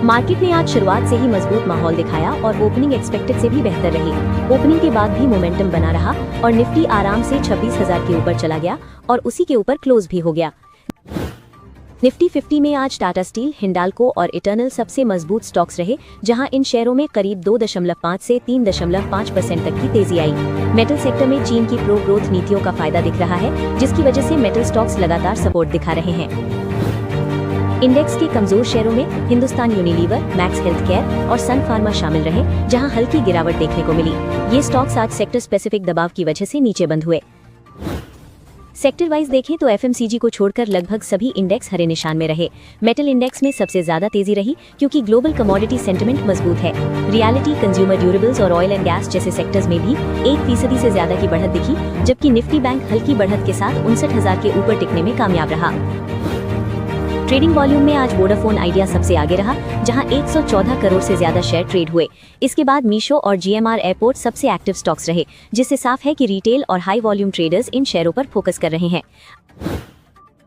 Market ने आज शुरुआत से ही मजबूत माहौल दिखाया और ओपनिंग एक्सपेक्टेड से भी बेहतर रही। ओपनिंग के बाद भी मोमेंटम बना रहा और निफ्टी आराम से 26,000 के ऊपर चला गया और उसी के ऊपर क्लोज भी हो गया। निफ्टी 50 में आज टाटा स्टील, हिंडाल्को और इटर्नल सबसे मजबूत स्टॉक्स रहे, जहां इन शेयरों में करीब 2.5 से 3.5% तक की तेजी आई। मेटल सेक्टर में चीन की प्रो ग्रोथ नीतियों का फायदा दिख रहा है, जिसकी वजह से मेटल स्टॉक्स लगातार सपोर्ट दिखा रहे हैं। इंडेक्स के कमजोर शेयरों में Hindustan Unilever, max health care और सन फार्मा शामिल रहे, जहां हल्की गिरावट देखने को मिली। ये स्टॉक्स आज सेक्टर स्पेसिफिक दबाव की वजह से नीचे बंद हुए। सेक्टर वाइज देखें तो एफएमसीजी को छोड़कर लगभग सभी इंडेक्स हरे निशान में रहे। मेटल इंडेक्स में सबसे ज्यादा तेजी रही क्योंकि ग्लोबल कमोडिटी सेंटिमेंट मजबूत है। रियलिटी, कंज्यूमर ड्यूरेबल्स और ऑयल एंड गैस जैसे सेक्टर्स में भी 1% से ज्यादा की बढ़त दिखी, जबकि निफ्टी बैंक हल्की बढ़त के साथ 59,000 के ऊपर टिकने में कामयाब रहा। ट्रेडिंग वॉल्यूम में आज वोडाफोन आइडिया सबसे आगे रहा, जहां 114 करोड़ से ज्यादा शेयर ट्रेड हुए। इसके बाद मीशो और जीएमआर एयरपोर्ट सबसे एक्टिव स्टॉक्स रहे, जिससे साफ है कि रिटेल और हाई वॉल्यूम ट्रेडर्स इन शेयरों पर फोकस कर रहे हैं।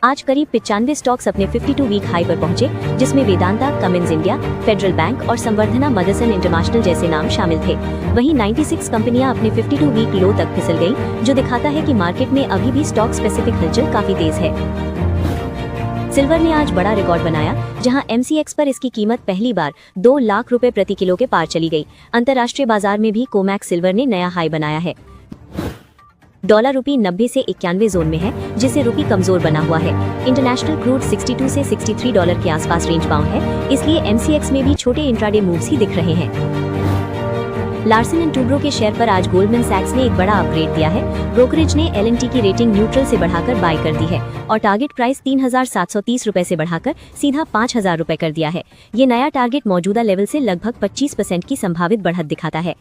आज करीब 95 स्टॉक्स अपने 52 वीक हाई पर पहुंचे, जिसमें Vedanta, Cummins India, federal bank और संवर्धना मदरसन इंटरनेशनल जैसे नाम शामिल थे। वहीं 96 कंपनियां अपने 52 वीक लो तक फिसल गईं, जो दिखाता है कि मार्केट में अभी भी स्टॉक स्पेसिफिक हलचल काफी तेज है। सिल्वर ने आज बड़ा रिकॉर्ड बनाया, जहां MCX पर इसकी कीमत पहली बार 2 लाख रुपए प्रति किलो के पार चली गई। अंतर्राष्ट्रीय बाजार में भी कोमैक्स सिल्वर ने नया हाई बनाया है। डॉलर रुपी 90 से 91 जोन में है, जिससे रुपी कमजोर बना हुआ है। इंटरनेशनल क्रूड 62 से 63 डॉलर के आसपास रेंज बाउंड है, इसलिए MCX में भी छोटे इंट्राडे मूव्स ही दिख रहे हैं। लार्सन एंड टूब्रो के शेयर पर आज गोल्डमैन सैक्स ने एक बड़ा अपग्रेड दिया है। ब्रोकरेज ने L&T की रेटिंग न्यूट्रल से बढ़ाकर बाय कर दी है और टारगेट प्राइस 3,730 रुपए से बढ़ाकर सीधा 5,000 रुपए कर दिया है। ये नया टारगेट मौजूदा लेवल से लगभग 25% की संभावित बढ़त दिखाता है।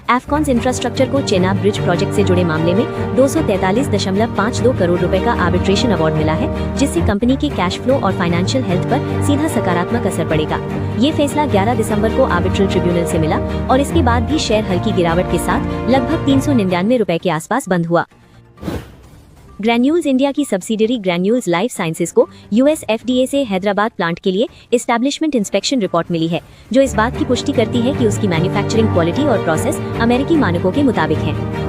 एफकॉन्स इंफ्रास्ट्रक्चर को चेनाब ब्रिज प्रोजेक्ट से जुड़े मामले में 243.52 करोड़ रुपए का आर्बिट्रेशन अवार्ड मिला है, जिससे कंपनी के कैश फ्लो और फाइनेंशियल हेल्थ पर सीधा सकारात्मक असर पड़ेगा। ये फैसला 11 दिसंबर को आर्बिट्रल ट्रिब्यूनल से मिला और इसके बाद भी शेयर हल्की गिरावट के साथ लगभग 399 रुपए के आसपास बंद हुआ। ग्रैन्यूल्स इंडिया की सब्सिडियरी ग्रैन्यूल्स लाइफ साइंसेज को US FDA से हैदराबाद प्लांट के लिए एस्टैब्लिशमेंट इंस्पेक्शन रिपोर्ट मिली है, जो इस बात की पुष्टि करती है कि उसकी मैन्युफैक्चरिंग क्वालिटी और प्रोसेस अमेरिकी मानकों के मुताबिक है।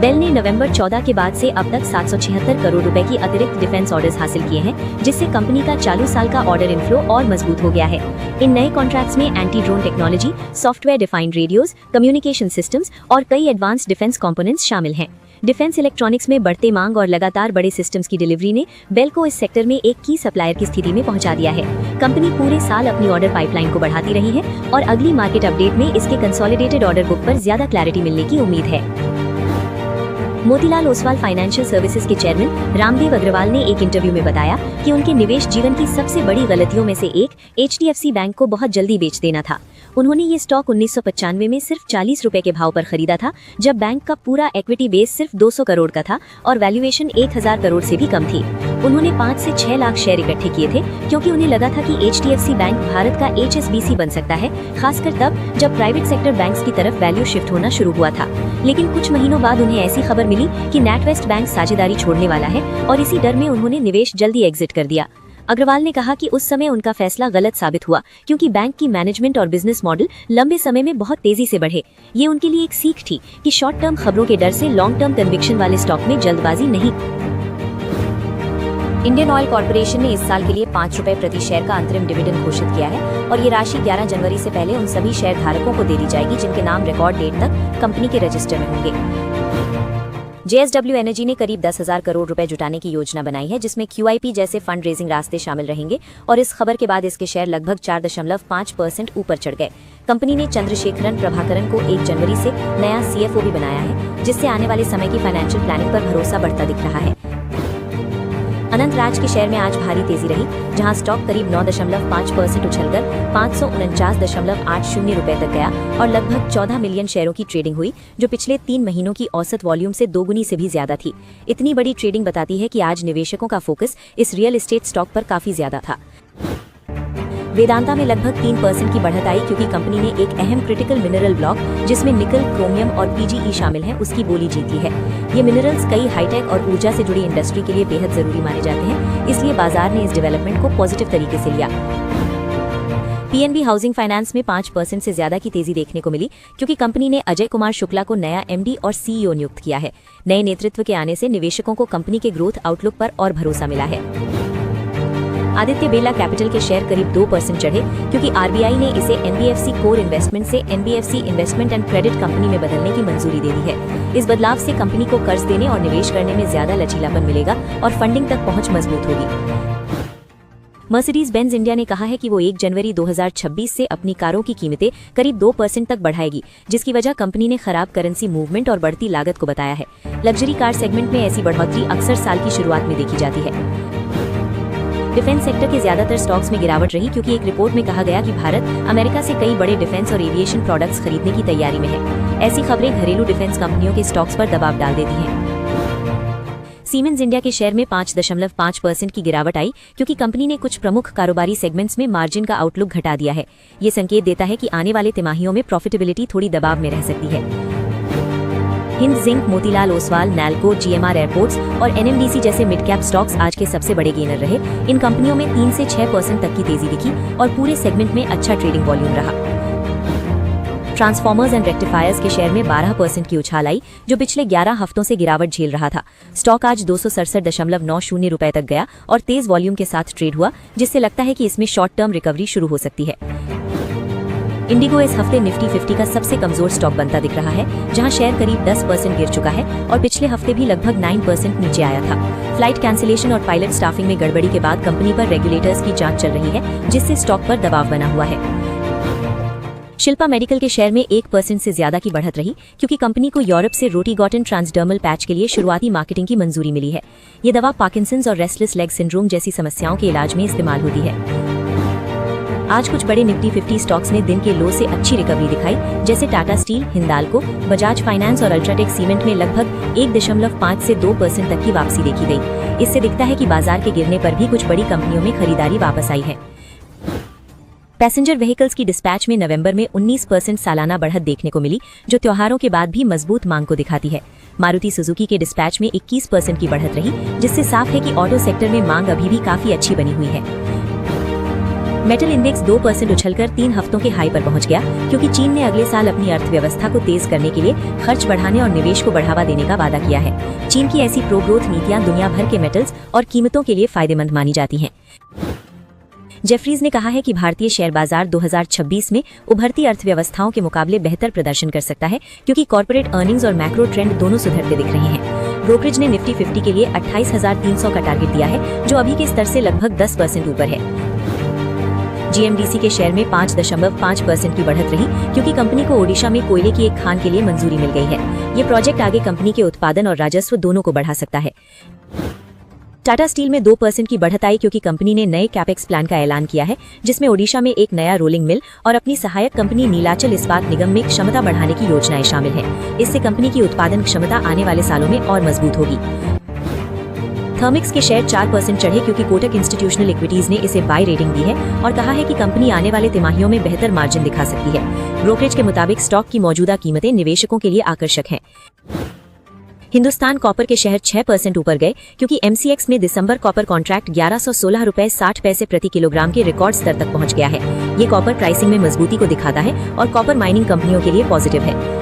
बेल ने नवंबर 14 के बाद से अब तक 776 करोड़ रुपए की अतिरिक्त डिफेंस ऑर्डर्स हासिल किए हैं, जिससे कंपनी का चालू साल का ऑर्डर इनफ्लो और मजबूत हो गया है। इन नए कॉन्ट्रैक्ट्स में anti drone technology, software defined radios, communication systems और कई एडवांस्ड डिफेंस कंपोनेंट्स शामिल हैं। डिफेंस इलेक्ट्रॉनिक्स में बढ़ते मांग और लगातार बड़े सिस्टम्स की डिलीवरी ने बेल को इस सेक्टर में एक की सप्लायर की स्थिति में पहुंचा दिया है। कंपनी पूरे साल अपनी ऑर्डर पाइपलाइन को बढ़ाती रही है और अगली मार्केट अपडेट में इसके कंसोलिडेटेड ऑर्डर बुक पर ज्यादा क्लैरिटी मिलने की उम्मीद है। मोतीलाल ओसवाल फाइनेंशियल सर्विसेज के चेयरमैन रामदेव अग्रवाल ने एक इंटरव्यू में बताया कि उनके निवेश जीवन की सबसे बड़ी गलतियों में से एक HDFC बैंक को बहुत जल्दी बेच देना था। उन्होंने ये स्टॉक 1995 में सिर्फ 40 रुपए के भाव पर खरीदा था, जब बैंक का पूरा इक्विटी बेस सिर्फ 200 करोड़ का था और वैल्यूएशन 1000 करोड़ से भी कम थी। उन्होंने 5 से 6 लाख शेयर इकट्ठे किए थे, क्योंकि उन्हें लगा था कि HDFC बैंक भारत का HSBC बन सकता है, खासकर तब जब प्राइवेट सेक्टर बैंक्स की तरफ वैल्यू शिफ्ट होना शुरू हुआ था। लेकिन कुछ महीनों बाद उन्हें ऐसी खबर मिली कि NatWest बैंक साझेदारी छोड़ने वाला है और इसी डर में उन्होंने निवेश जल्दी एग्जिट कर दिया। अग्रवाल ने कहा कि उस समय उनका फैसला गलत साबित हुआ, क्योंकि बैंक की मैनेजमेंट और बिजनेस मॉडल लंबे समय में बहुत तेजी से बढ़े। ये उनके लिए एक सीख थी कि शॉर्ट टर्म खबरों के डर से लॉन्ग टर्म कन्विक्शन वाले स्टॉक में जल्दबाजी नहीं। इंडियन ऑयल कॉर्पोरेशन ने इस साल के लिए 5 रुपए प्रति शेयर का अंतरिम डिविडेंड घोषित किया है और ये राशि 11 जनवरी से पहले उन सभी शेयर धारकों को दे दी जाएगी जिनके नाम रिकॉर्ड डेट तक कंपनी के रजिस्टर में होंगे। JSW एनर्जी ने करीब 10,000 करोड़ रुपए जुटाने की योजना बनाई है, जिसमें QIP जैसे फंड रेजिंग रास्ते शामिल रहेंगे और इस खबर के बाद इसके शेयर लगभग 4.5% ऊपर चढ़ गए। कंपनी ने चंद्रशेखरन प्रभाकरन को 1 जनवरी से नया CFO भी बनाया है, जिससे आने वाले समय की फाइनेंशियल प्लानिंग पर भरोसा बढ़ता दिख रहा है। अनंत राज के शेयर में आज भारी तेजी रही, जहां स्टॉक करीब 9.5% उछलकर 549.80 रुपए तक गया और लगभग 14 मिलियन शेयरों की ट्रेडिंग हुई, जो पिछले 3 महीनों की औसत वॉल्यूम से दोगुनी से भी ज्यादा थी। इतनी बड़ी ट्रेडिंग बताती है कि आज निवेशकों का फोकस इस रियल एस्टेट स्टॉक पर काफी ज्यादा था। वेदांता में लगभग 3% की बढ़त आई, क्योंकि कंपनी ने एक अहम क्रिटिकल मिनरल ब्लॉक, जिसमें निकल, क्रोमियम और PGE शामिल हैं, उसकी बोली जीती है। ये मिनरल्स कई हाईटेक और ऊर्जा से जुड़ी इंडस्ट्री के लिए बेहद जरूरी माने जाते हैं, इसलिए बाजार ने इस डेवलपमेंट को पॉजिटिव तरीके से लिया। पीएनबी हाउसिंग फाइनेंस में 5% से ज्यादा की तेजी देखने को मिली क्योंकि कंपनी ने अजय कुमार शुक्ला को नया एमडी और सीईओ नियुक्त किया है। नए नेतृत्व के आने से निवेशकों को कंपनी के ग्रोथ आउटलुक पर और भरोसा मिला है। आदित्य बिरला कैपिटल के शेयर करीब 2% चढ़े क्योंकि आरबीआई ने इसे एनबीएफसी कोर इन्वेस्टमेंट से NBFC investment and credit company में बदलने की मंजूरी दे दी है। इस बदलाव से कंपनी को कर्ज देने और निवेश करने में ज्यादा लचीलापन मिलेगा और फंडिंग तक पहुंच मजबूत होगी। मर्सिडीज बेंज इंडिया ने कहा है कि वो 1 जनवरी 2026 से अपनी कारों की कीमतें करीब 2% तक बढ़ाएगी, जिसकी वजह कंपनी ने खराब करेंसी मूवमेंट और बढ़ती लागत को बताया है। लग्जरी कार सेगमेंट में ऐसी बढ़ोतरी अक्सर साल की शुरुआत में देखी जाती है। डिफेंस सेक्टर के ज्यादातर स्टॉक्स में गिरावट रही क्योंकि एक रिपोर्ट में कहा गया कि भारत अमेरिका से कई बड़े डिफेंस और एविएशन प्रोडक्ट्स खरीदने की तैयारी में है। ऐसी खबरें घरेलू डिफेंस कंपनियों के स्टॉक्स पर दबाव डाल देती हैं। सीमेंस इंडिया के शेयर में 5.5% की गिरावट आई क्योंकि कंपनी ने कुछ प्रमुख कारोबारी सेगमेंट्स में मार्जिन का आउटलुक घटा दिया है। ये संकेत देता है कि आने वाले तिमाहियों में प्रॉफिटेबिलिटी थोड़ी दबाव में रह सकती है। Hind zinc, Motilal Oswal, NALCO, GMR airports और एनएमडीसी जैसे मिड कैप स्टॉक्स आज के सबसे बड़े गेनर रहे। इन कंपनियों में 3 से 6% तक की तेजी दिखी और पूरे सेगमेंट में अच्छा ट्रेडिंग वॉल्यूम रहा। ट्रांसफॉर्मर्स एंड रेक्टिफायर्स के शेयर में 12% की उछाल आई, जो पिछले 11 हफ्तों से गिरावट झेल रहा था। स्टॉक आज 267.90 रुपए तक गया और तेज वॉल्यूम के साथ ट्रेड हुआ, जिससे लगता है कि इसमें शॉर्ट टर्म रिकवरी शुरू हो सकती है। इंडिगो इस हफ्ते निफ्टी 50 का सबसे कमजोर स्टॉक बनता दिख रहा है, जहां शेयर करीब 10% गिर चुका है और पिछले हफ्ते भी लगभग 9% नीचे आया था। फ्लाइट कैंसिलेशन और पायलट स्टाफिंग में गड़बड़ी के बाद कंपनी पर रेगुलेटर्स की जांच चल रही है, जिससे स्टॉक पर दबाव बना हुआ है। शिल्पा मेडिकल के शेयर में 1% से ज्यादा की बढ़त रही क्योंकि कंपनी को यूरोप से रोटीगॉटन ट्रांसडर्मल पैच के लिए शुरुआती मार्केटिंग की मंजूरी मिली है। ये दवा पार्किंसंस और रेस्टलेस लेग सिंड्रोम जैसी समस्याओं के इलाज में इस्तेमाल होती है। आज कुछ बड़े निफ्टी 50 स्टॉक्स ने दिन के लो से अच्छी रिकवरी दिखाई, जैसे टाटा स्टील, हिंदाल्को, बजाज फाइनेंस और अल्ट्राटेक सीमेंट में लगभग 1.5 से 2% तक की वापसी देखी गई। इससे दिखता है कि बाजार के गिरने पर भी कुछ बड़ी कंपनियों में खरीदारी वापस आई है। पैसेंजर व्हीकल्स की डिस्पैच में नवंबर में 19% सालाना बढ़त देखने को मिली, जो त्योहारों के बाद भी मजबूत मांग को दिखाती है। मारुति सुजुकी के डिस्पैच में 21% की बढ़त रही, जिससे साफ है कि ऑटो सेक्टर में मांग अभी भी काफी अच्छी बनी हुई है। मेटल इंडेक्स 2% उछलकर 3 हफ्तों के हाई पर पहुंच गया क्योंकि चीन ने अगले साल अपनी अर्थव्यवस्था को तेज करने के लिए खर्च बढ़ाने और निवेश को बढ़ावा देने का वादा किया है। चीन की ऐसी प्रो ग्रोथ नीतियां दुनिया भर के मेटल्स और कीमतों के लिए फायदेमंद मानी जाती हैं। जेफरीज ने कहा है कि भारतीय शेयर बाजार 2026 में उभरती अर्थव्यवस्थाओं के मुकाबले बेहतर प्रदर्शन कर सकता है क्योंकि कॉर्पोरेट अर्निंग्स और मैक्रो ट्रेंड दोनों सुधरते दिख रहे हैं। ब्रोकरेज ने निफ्टी 50 के लिए 28,300 का टारगेट दिया है, जो अभी के स्तर से लगभग 10% ऊपर है। जीएमडीसी के शेयर में 5.5% की बढ़त रही क्योंकि कंपनी को ओडिशा में कोयले की एक खान के लिए मंजूरी मिल गई है। ये प्रोजेक्ट आगे कंपनी के उत्पादन और राजस्व दोनों को बढ़ा सकता है। टाटा स्टील में 2% की बढ़त आई क्योंकि कंपनी ने नए कैपेक्स प्लान का ऐलान किया है, जिसमें ओडिशा में एक नया रोलिंग मिल और अपनी सहायक कंपनी नीलाचल इस्पात निगम में क्षमता बढ़ाने की योजनाएं शामिल हैं। इससे कंपनी की उत्पादन क्षमता आने वाले सालों में और मजबूत होगी। थर्मिक्स के शेयर 4% चढ़े क्योंकि कोटक इंस्टीट्यूशनल इक्विटीज ने इसे बाय रेटिंग दी है और कहा है कि कंपनी आने वाले तिमाहियों में बेहतर मार्जिन दिखा सकती है। ब्रोकरेज के मुताबिक स्टॉक की मौजूदा कीमतें निवेशकों के लिए आकर्षक हैं। हिंदुस्तान कॉपर के शेयर 6% ऊपर गए क्योंकि एमसीएक्स में दिसंबर कॉपर कॉन्ट्रैक्ट 1116 रुपए 60 पैसे प्रति किलोग्राम के रिकॉर्ड स्तर तक पहुंच गया है। ये कॉपर प्राइसिंग में मजबूती को दिखाता है और कॉपर माइनिंग कंपनियों के लिए पॉजिटिव है।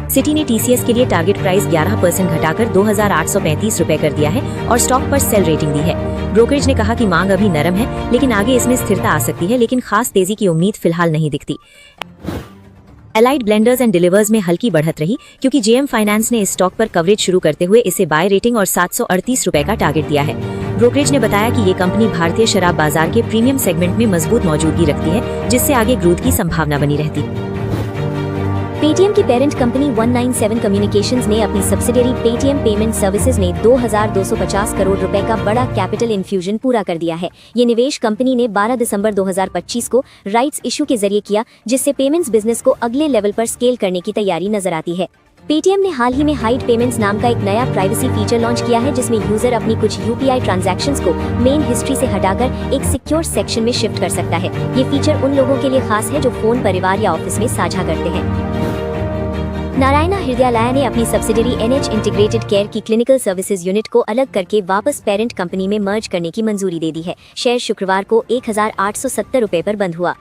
सिटी ने टीसीएस के लिए टारगेट प्राइस 11% घटाकर 2,835 रुपए कर दिया है और स्टॉक पर सेल रेटिंग दी है। ब्रोकरेज ने कहा कि मांग अभी नरम है, लेकिन आगे इसमें स्थिरता आ सकती है, लेकिन खास तेजी की उम्मीद फिलहाल नहीं दिखती। एलाइड ब्लेंडर्स एंड डिलीवर्स में हल्की बढ़त रही क्योंकि जेएम फाइनेंस ने इस स्टॉक पर कवरेज शुरू करते हुए इसे बाय रेटिंग और 738 रुपए का टारगेट दिया है। ब्रोकरेज ने बताया कि ये कंपनी भारतीय शराब बाजार के प्रीमियम सेगमेंट में मजबूत मौजूदगी रखती है, जिससे आगे ग्रोथ की संभावना बनी रहती। पेटीएम की पेरेंट कंपनी 197 कम्युनिकेशंस ने अपनी सब्सिडियरी पेटीएम पेमेंट सर्विसेज ने 2,250 करोड़ रुपए का बड़ा कैपिटल इन्फ्यूजन पूरा कर दिया है। ये निवेश कंपनी ने 12 दिसंबर 2025 को राइट्स इशू के जरिए किया, जिससे पेमेंट्स बिजनेस को अगले लेवल पर स्केल करने की तैयारी नजर आती है। पेटीएम ने हाल ही में हाइड पेमेंट्स नाम का एक नया प्राइवेसी फीचर लॉन्च किया है, जिसमें यूजर अपनी कुछ यूपीआई ट्रांजैक्शंस को मेन हिस्ट्री से हटाकर एक सिक्योर सेक्शन में शिफ्ट कर सकता है। ये फीचर उन लोगों के लिए खास है जो फोन, परिवार या ऑफिस में साझा करते हैं। नारायणा हृदयालय ने अपनी सब्सिडरी NH इंटीग्रेटेड केयर की क्लिनिकल सर्विसेज यूनिट को अलग करके वापस पेरेंट कंपनी में मर्ज करने की मंजूरी दे दी है। शेयर शुक्रवार को 1870 रुपए पर बंद हुआ।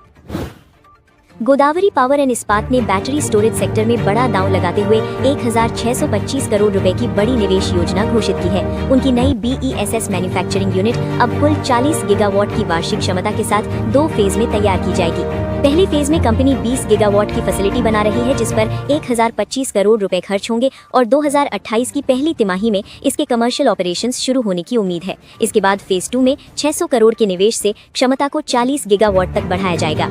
गोदावरी पावर एंड इस्पात ने बैटरी स्टोरेज सेक्टर में बड़ा दांव लगाते हुए 1625 करोड़ रुपए की बड़ी निवेश योजना घोषित की है। उनकी नई BESS मैन्युफैक्चरिंग यूनिट अब कुल 40 गीगावाट की वार्षिक क्षमता के साथ 2 फेज में तैयार की जाएगी। पहले फेज में कंपनी 20 गीगावाट की फैसिलिटी बना रही है, जिस पर 1025 करोड़ रुपए खर्च होंगे और 2028 की पहली तिमाही में इसके कमर्शियल ऑपरेशंस शुरू होने की उम्मीद है। इसके बाद फेज 2 में 600 करोड़ के निवेश से क्षमता को 40 गीगावाट तक बढ़ाया जाएगा।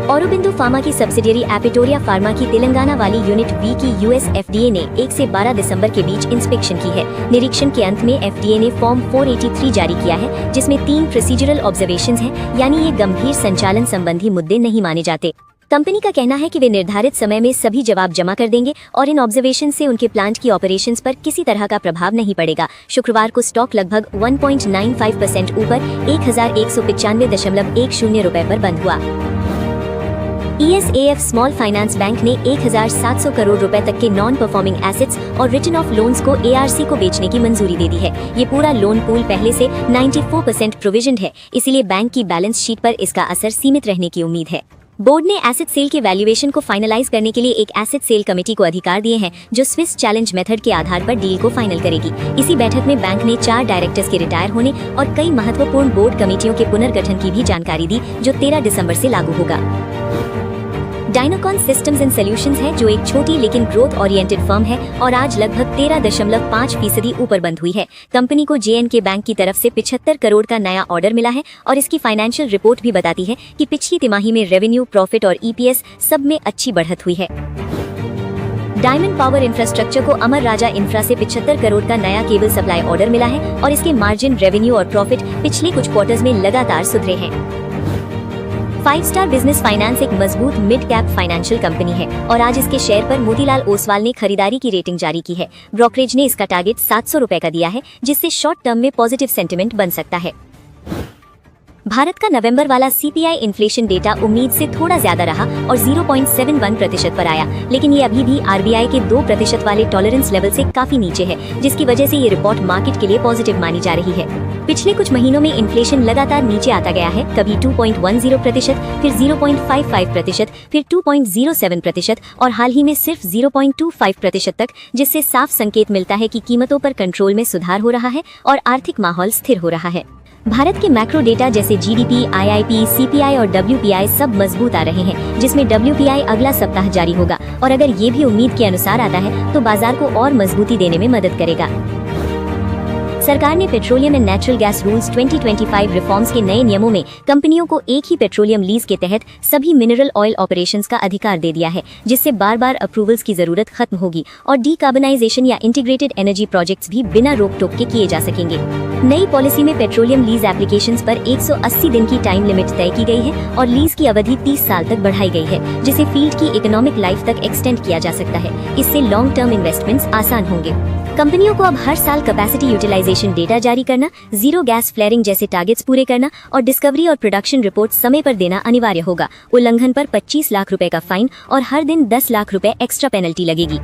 औरोबिंदो फार्मा की सब्सिडियरी एपिटोरिया फार्मा की तेलंगाना वाली यूनिट V की US FDA ने 1 से 12 दिसंबर के बीच इंस्पेक्शन की है। निरीक्षण के अंत में FDA ने फॉर्म 483 जारी किया है, जिसमें 3 प्रोसीजरल ऑब्जर्वेशंस हैं, यानी ये गंभीर संचालन संबंधी मुद्दे नहीं माने जाते। कंपनी का कहना है कि वे निर्धारित समय में सभी जवाब जमा कर देंगे और इन ऑब्जर्वेशन से उनके प्लांट की ऑपरेशंस पर किसी तरह का प्रभाव नहीं पड़ेगा। शुक्रवार को स्टॉक लगभग 1.95% ऊपर 1195.10 रुपए पर बंद हुआ। ESAF स्मॉल फाइनेंस बैंक ने 1700 करोड़ रुपए तक के नॉन परफॉर्मिंग एसेट्स और रिटन ऑफ लोन्स को ARC को बेचने की मंजूरी दे दी है। ये पूरा लोन पूल पहले से 94% प्रोविजन्ड है, इसीलिए बैंक की बैलेंस शीट पर इसका असर सीमित रहने की उम्मीद है। बोर्ड ने एसेट सेल के वैल्यूएशन को फाइनलाइज करने के लिए एक एसेट सेल कमेटी को अधिकार दिए हैं, जो स्विस चैलेंज मेथड के आधार पर डील को फाइनल करेगी। इसी बैठक में बैंक ने 4 डायरेक्टर्स के रिटायर होने और कई महत्वपूर्ण बोर्ड कमेटियों के पुनर्गठन की भी जानकारी दी, जो 13 दिसंबर से लागू होगा। डायनाकॉन सिस्टम्स एंड सॉल्यूशंस है, जो एक छोटी लेकिन ग्रोथ ओरिएंटेड फर्म है और आज लगभग 13.5% ऊपर बंद हुई है। कंपनी को JNK बैंक की तरफ से 75 करोड़ का नया ऑर्डर मिला है और इसकी फाइनेंशियल रिपोर्ट भी बताती है कि पिछली तिमाही में रेवेन्यू, प्रॉफिट और EPS सब में अच्छी बढ़त हुई है। डायमंड पावर इंफ्रास्ट्रक्चर को अमर राजा इंफ्रा से 75 करोड़ का नया केबल सप्लाई ऑर्डर मिला है और इसके मार्जिन, रेवेन्यू और प्रॉफिट पिछले कुछ क्वार्टर्स में लगातार सुधरे हैं। 5 स्टार बिजनेस फाइनेंस एक मजबूत मिड कैप फाइनेंशियल कंपनी है और आज इसके शेयर पर मोतीलाल ओसवाल ने खरीदारी की रेटिंग जारी की है। ब्रोकरेज ने इसका टारगेट 700 रुपए का दिया है, जिससे शॉर्ट टर्म में पॉजिटिव सेंटिमेंट बन सकता है। भारत का नवंबर वाला CPI इन्फ्लेशन डेटा उम्मीद से थोड़ा ज्यादा रहा और 0.71% पर आया, लेकिन ये अभी भी RBI के 2% वाले टॉलरेंस लेवल से काफी नीचे है, जिसकी वजह से ये रिपोर्ट मार्केट के लिए पॉजिटिव मानी जा रही है। पिछले कुछ महीनों में इन्फ्लेशन लगातार नीचे आता गया है, कभी 2.10%, फिर 0.55%, फिर 2.07% और हाल ही में सिर्फ 0.25% तक, जिससे साफ संकेत मिलता है कि कीमतों पर कंट्रोल में सुधार हो रहा है और आर्थिक माहौल स्थिर हो रहा है। भारत के मैक्रो डेटा जैसे GDP, IIP, CPI और WPI सब मजबूत आ रहे हैं, जिसमें WPI अगला सप्ताह जारी होगा और अगर ये भी उम्मीद के अनुसार आता है तो बाजार को और मजबूती देने में मदद करेगा। सरकार ने petroleum and natural gas rules 2025 reforms के नए नियमों में कंपनियों को एक ही पेट्रोलियम लीज के तहत सभी मिनरल ऑयल ऑपरेशंस का अधिकार दे दिया है, जिससे बार बार अप्रूवल्स की जरूरत खत्म होगी और डीकार्बनाइजेशन या इंटीग्रेटेड एनर्जी प्रोजेक्ट्स भी बिना रोक टोक के किए जा सकेंगे। नई पॉलिसी में पेट्रोलियम लीज एप्लीकेशंस पर 180 दिन की टाइम लिमिट तय की गई है और लीज की अवधि 30 साल तक बढ़ाई गई है, जिसे फील्ड की इकोनॉमिक लाइफ तक एक्सटेंड किया जा सकता है। इससे लॉन्ग टर्म इन्वेस्टमेंट्स आसान होंगे। कंपनियों को अब हर साल कैपेसिटी यूटिलाइजेशन डेटा जारी करना, जीरो गैस फ्लेयरिंग जैसे टारगेट्स पूरे करना और डिस्कवरी और प्रोडक्शन रिपोर्ट समय पर देना अनिवार्य होगा। उल्लंघन पर 25 लाख रुपए का फाइन और हर दिन 10 लाख रुपए एक्स्ट्रा पेनल्टी लगेगी।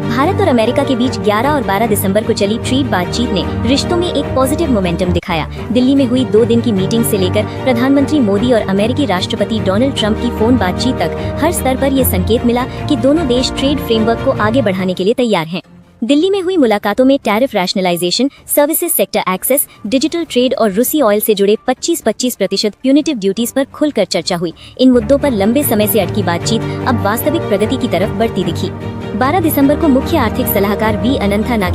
भारत और अमेरिका के बीच 11 और 12 दिसंबर को चली ट्रेड बातचीत ने रिश्तों में एक पॉजिटिव मोमेंटम दिखाया। दिल्ली में हुई 2 दिन की मीटिंग से लेकर प्रधानमंत्री मोदी और अमेरिकी राष्ट्रपति डोनाल्ड ट्रंप की फोन बातचीत तक हर स्तर पर यह संकेत मिला कि दोनों देश ट्रेड फ्रेमवर्क को आगे बढ़ाने के लिए तैयार हैं। दिल्ली में हुई मुलाकातों में tariff rationalisation, services sector access, digital trade और रूसी ऑयल से जुड़े 25% प्यूनिटिव ड्यूटीज पर खुलकर चर्चा हुई। इन मुद्दों पर लंबे समय से अटकी बातचीत अब वास्तविक प्रगति की तरफ बढ़ती दिखी। 12 दिसंबर को मुख्य आर्थिक सलाहकार V अनंथा नागे